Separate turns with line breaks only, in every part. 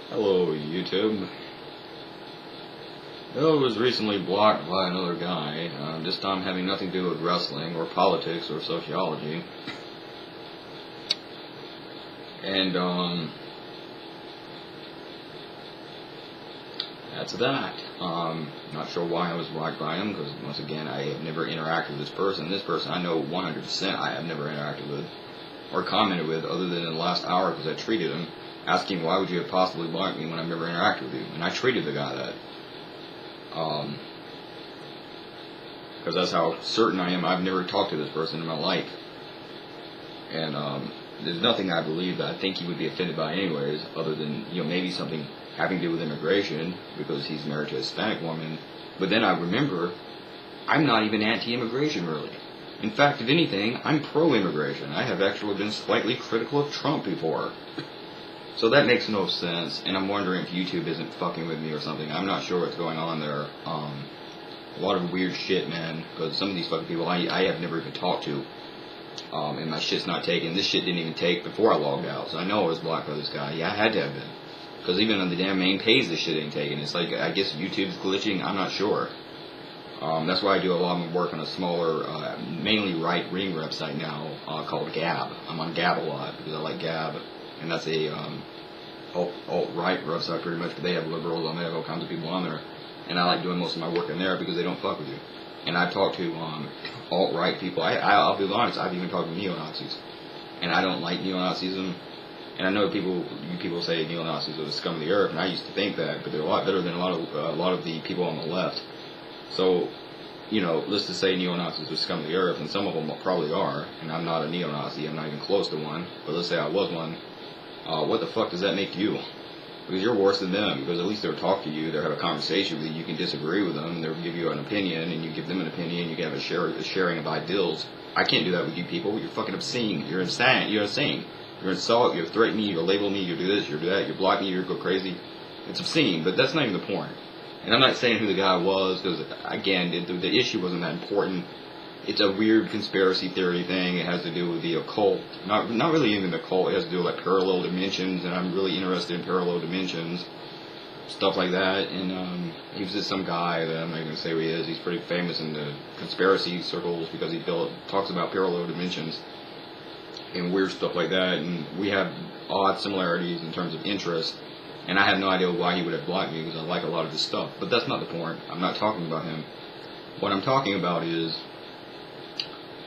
Hello, YouTube. I was recently blocked by another guy, this time having nothing to do with wrestling, or politics, or sociology. And, that's that. Not sure why I was blocked by him, because, once again, I have never interacted with this person. This person I know 100% I have never interacted with, or commented with, other than in the last hour, because I treated him, asking why would you have possibly blocked me when I've never interacted with you. And I treated the guy that. Because that's how certain I am. I've never talked to this person in my life. And, there's nothing I believe that I think he would be offended by anyways, other than, maybe something having to do with immigration, because he's married to a Hispanic woman. But then I remember, I'm not even anti-immigration, really. In fact, if anything, I'm pro-immigration. I have actually been slightly critical of Trump before. So that makes no sense, and I'm wondering if YouTube isn't fucking with me or something. I'm not sure what's going on there. A lot of weird shit, man, because some of these fucking people I have never even talked to, and my shit's not taken. This shit didn't even take before I logged out, so I know I was blocked by this guy. Yeah, I had to have been, because even on the damn main page, this shit ain't taken. It's like, I guess YouTube's glitching, I'm not sure. That's why I do a lot of work on a smaller, mainly right-wing website now, called Gab. I'm on Gab a lot, because I like Gab, and that's a, alt-right website pretty much, but they have liberals on there, they have all kinds of people on there, and I like doing most of my work in there because they don't fuck with you. And I've talked to, alt-right people. I'll be honest, I've even talked to neo-Nazis, and I don't like neo-Nazism. And I know you people say neo-Nazis are the scum of the earth, and I used to think that, but they're a lot better than a lot of the people on the left. So, let's just say neo-Nazis are scum of the earth, and some of them probably are, and I'm not a neo-Nazi, I'm not even close to one, but let's say I was one. What the fuck does that make you? Because you're worse than them, because at least they'll talk to you, they'll have a conversation with you, you can disagree with them, they'll give you an opinion, and you give them an opinion, you can have a sharing of ideals. I can't do that with you people. You're fucking obscene. You're insane. You're insane. You're insult, you threaten me, you label me, you do this, you do that, you block me, you go crazy. It's obscene, but that's not even the point. And I'm not saying who the guy was, because, again, the issue wasn't that important. It's a weird conspiracy theory thing. It has to do with the occult. Not really even the occult. It has to do with, like, parallel dimensions, and I'm really interested in parallel dimensions. Stuff like that. And he was just some guy that I'm not going to say who he is. He's pretty famous in the conspiracy circles because he talks about parallel dimensions and weird stuff like that. And we have odd similarities in terms of interest. And I have no idea why he would have blocked me, because I like a lot of his stuff. But that's not the point. I'm not talking about him. What I'm talking about is,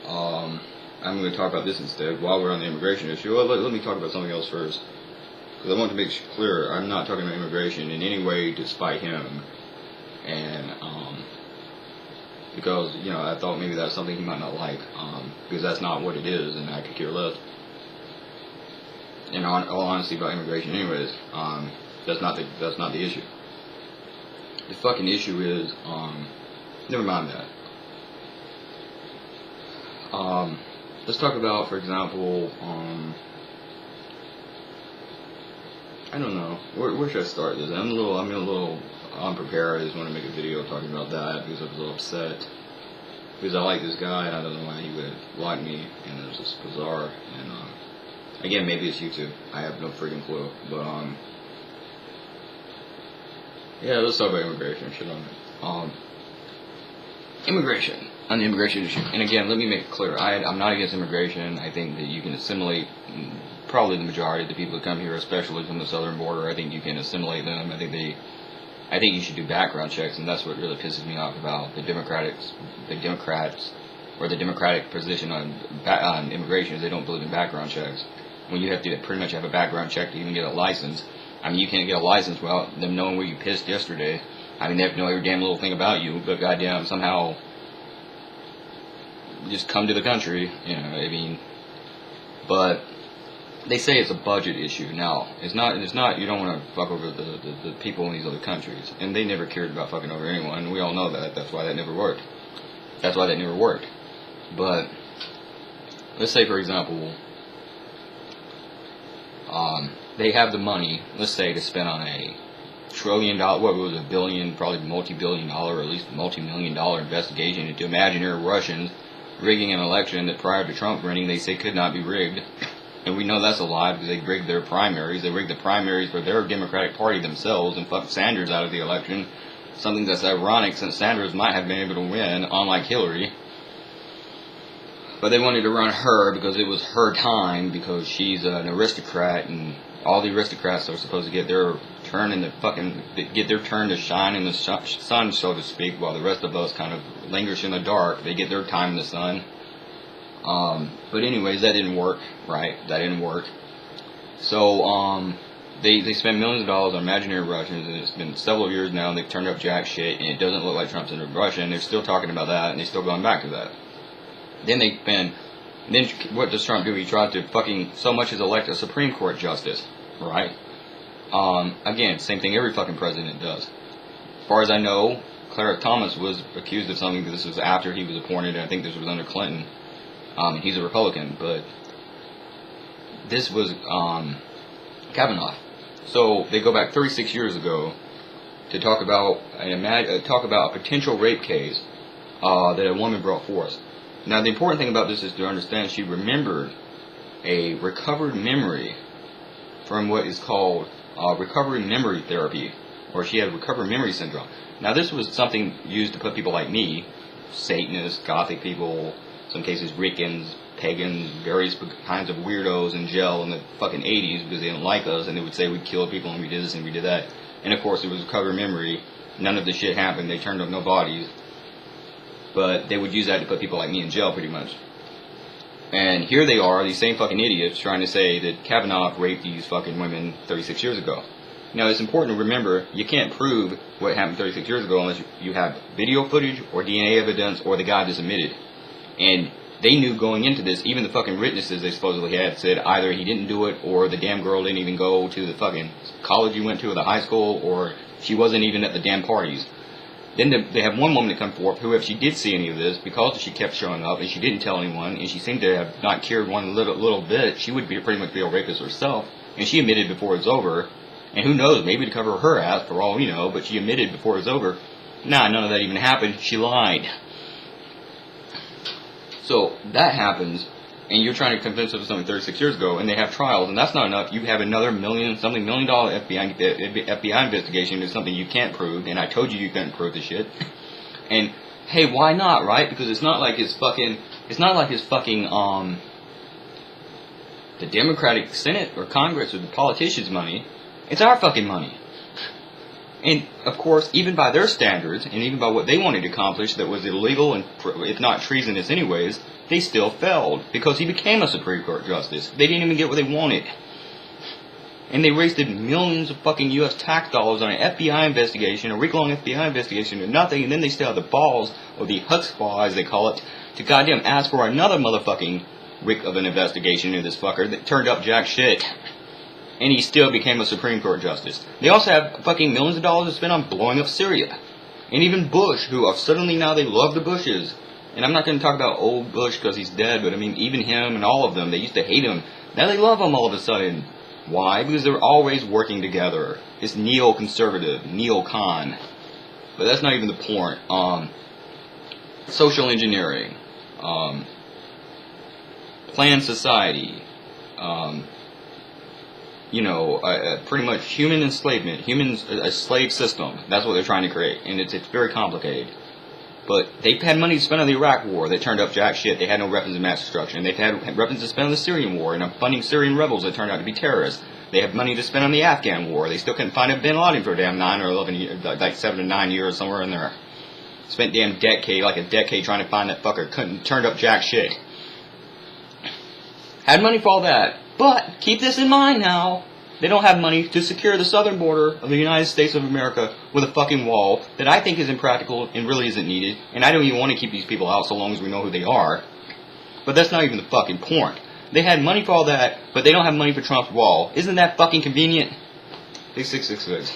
I'm going to talk about this instead while we're on the immigration issue. Well, let me talk about something else first, because I want to make clear I'm not talking about immigration in any way to spite him, and because I thought maybe that's something he might not like, because that's not what it is, and I could care less. In all honesty about immigration, anyways, that's not the issue. The fucking issue is, never mind that. Let's talk about, for example, I don't know, where should I start this? I'm a little unprepared. I just want to make a video talking about that because I was a little upset, because I like this guy and I don't know why he would block me, and it was just bizarre. And again, maybe it's YouTube. I have no freaking clue. But yeah, let's talk about immigration. Shit on it. Immigration. On the immigration issue. And again, let me make it clear. I'm not against immigration. I think that you can assimilate probably the majority of the people that come here, especially from the southern border. I think you can assimilate them. I think you should do background checks, and that's what really pisses me off about the Democrats, or the Democratic position on immigration is they don't believe in background checks. When you have to pretty much have a background check to even get a license. I mean, you can't get a license without them knowing where you pissed yesterday. I mean, they have to know every damn little thing about you, but goddamn, somehow just come to the country, I mean, but they say it's a budget issue. Now, it's not, you don't want to fuck over the people in these other countries, and they never cared about fucking over anyone, we all know that, that's why that never worked. But, let's say, for example, they have the money, let's say, to spend on a $1 trillion, what was it, billion, probably multi-billion-dollar, or at least multi-million-dollar investigation into imaginary Russians rigging an election that prior to Trump running they say could not be rigged. And we know that's a lie because they rigged their primaries. They rigged the primaries for their Democratic Party themselves and fucked Sanders out of the election. Something that's ironic since Sanders might have been able to win, unlike Hillary. But they wanted to run her because it was her time, because she's an aristocrat, and all the aristocrats are supposed to get their turn to shine in the sun, so to speak, while the rest of us kind of languish in the dark. They get their time in the sun. But anyways, that didn't work, right? That didn't work. So, they spent millions of dollars on imaginary Russians, and it's been several years now, and they've turned up jack shit, and it doesn't look like Trump's in Russia, and they're still talking about that, and they're still going back to that. Then what does Trump do? He tries to fucking so much as elect a Supreme Court justice, right? Again, same thing every fucking president does. As far as I know, Clarence Thomas was accused of something. This was after he was appointed, and I think this was under Clinton. He's a Republican, but this was Kavanaugh. So they go back 36 years ago to talk about a potential rape case that a woman brought forth. Now, the important thing about this is to understand she remembered a recovered memory from what is called recovery memory therapy, or she had recovered memory syndrome. Now, this was something used to put people like me, Satanists, Gothic people, some cases Riccans, pagans, various kinds of weirdos in jail in the fucking 80s because they didn't like us, and they would say we killed people and we did this and we did that. And of course, it was recovered memory. None of the shit happened. They turned up no bodies. But they would use that to put people like me in jail, pretty much. And here they are, these same fucking idiots, trying to say that Kavanaugh raped these fucking women 36 years ago. Now, it's important to remember, you can't prove what happened 36 years ago unless you have video footage or DNA evidence or the guy that's admitted. And they knew going into this, even the fucking witnesses they supposedly had said either he didn't do it, or the damn girl didn't even go to the fucking college you went to, or the high school, or she wasn't even at the damn parties. Then they have one woman to come forth who, if she did see any of this, because she kept showing up and she didn't tell anyone, and she seemed to have not cared one little bit, she would pretty much be a rapist herself. And she admitted before it's over. And who knows, maybe to cover her ass for all we know, but she admitted before it's over. Nah, none of that even happened. She lied. So that happens, and you're trying to convince us of something 36 years ago, and they have trials, and that's not enough. You have another $1 million FBI investigation into something you can't prove, and I told you couldn't prove the shit. And hey, why not, right? Because it's not like his fucking the Democratic Senate or Congress or the politicians' money. It's our fucking money. And, of course, even by their standards, and even by what they wanted to accomplish that was illegal and, if not treasonous anyways, they still failed. Because he became a Supreme Court justice. They didn't even get what they wanted. And they wasted millions of fucking U.S. tax dollars on an FBI investigation, a week-long FBI investigation, and nothing, and then they still have the balls, or the chutzpah, as they call it, to goddamn ask for another motherfucking rick of an investigation into this fucker that turned up jack shit. And he still became a Supreme Court justice. They also have fucking millions of dollars to spend on blowing up Syria. And even Bush, who are suddenly now they love the Bushes. And I'm not going to talk about old Bush because he's dead, but I mean, even him and all of them, they used to hate him. Now they love him all of a sudden. Why? Because they're always working together. It's neo-conservative, neo-con. But that's not even the point. Social engineering. Planned society. Pretty much human enslavement, a slave system. That's what they're trying to create, and it's very complicated. But they've had money to spend on the Iraq War. They turned up jack shit. They had no weapons of mass destruction. They've had weapons to spend on the Syrian War and funding Syrian rebels that turned out to be terrorists. They have money to spend on the Afghan War. They still couldn't find a bin Laden for a damn 9 or 11 years, like 7 to 9 years, somewhere in there. Spent a decade trying to find that fucker. Turned up jack shit. Had money for all that. But keep this in mind now. They don't have money to secure the southern border of the United States of America with a fucking wall that I think is impractical and really isn't needed. And I don't even want to keep these people out so long as we know who they are. But that's not even the fucking point. They had money for all that, but they don't have money for Trump's wall. Isn't that fucking convenient? 666.